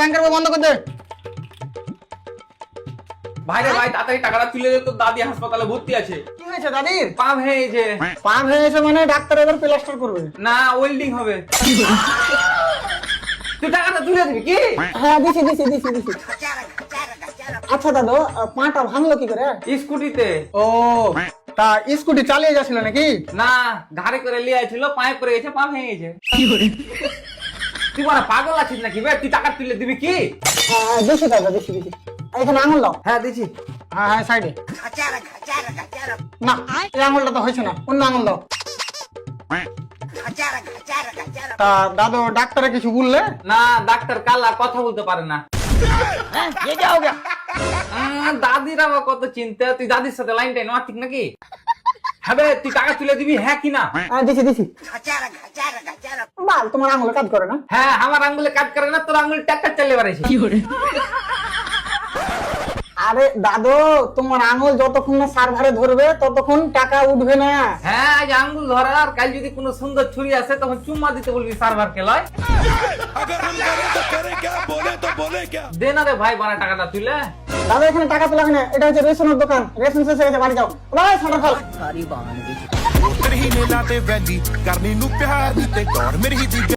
ব্যাংকের বই বন্ধ করে দে। ভাই রে ভাই, তাড়াতাড়ি টাকাটা তুলে দে, তোর দাদি হাসপাতালে ভর্তি আছে। কি হয়েছে দাদির? পা ভেঙেছে। পা ভেঙেছে মানে ডাক্তার এবার প্লাস্টার করবে? না, ওয়েল্ডিং হবে। তুই টাকাটা তুলে দিবি কি? হ্যাঁ দিছি। আচ্ছা দাদু, পাটা ভাঙলো কি করে? স্কুটিতে। ও, তা স্কুটি চালিয়ে যাচ্ছিল নাকি? না, ঘাড়ে করে লিয়ে ছিল, পায়ে পড়ে গেছে, পা ভেঙে গেছে। তুই মানে পাগল আছিস নাকি বে? তুই টাকা তুলে দিবি কি? দিছি দাদা, দিছি। এখানে আঙুল দাও। হ্যাঁ দিছি। হ্যাঁ সাইডে। না, এই আঙুলটা তো হয়েছে না, অন্য আঙুল দাও। তা দাদু ডাক্তারে কিছু বললে? না, ডাক্তার কালা, কথা বলতে পারে না। দাদির আমার কত চিন্তা, তুই দাদির সাথে লাইন টাইন মারতিক নাকি? হ্যাঁ বে, তুই টাকা তুলে দিবি হ্যাঁ কি না? দিছি। বাল, তোমার আঙুলে কাজ করে না? হ্যাঁ, আমার আঙ্গুলে কাজ করে না, তোর আঙ্গুলে ট্রাক্টর চালিয়ে বেড়াইছে। আরে দাদু, তোমার আঙুল যতক্ষণ না সার্ভারে ধরবে ততক্ষণ টাকা উঠবে না। হ্যাঁ, আজ আঙ্গুল ধরার, কাল যদি কোনো সুন্দর ছুরি আসে তখন চুম্মা দিতে বলবি সার্ভার কে লয়। দে না রে ভাই, বানা টাকাটা তুলে। দাদা এখানে টাকা তোলা হয় না, এটা হচ্ছে রেশনের দোকান, রেশন শেষ হয়ে গেছে, বাড়ি যাও। ভাই সার্ভার ফল। ਤੇਰੀ ਨੇ ਲਾਤੇ ਵੈਲੀ ਕਰਨੀ ਨੂੰ ਪਿਆਰ ਦੀ ਤੇ ਦੌੜ ਮੇਰੀ ਦੀ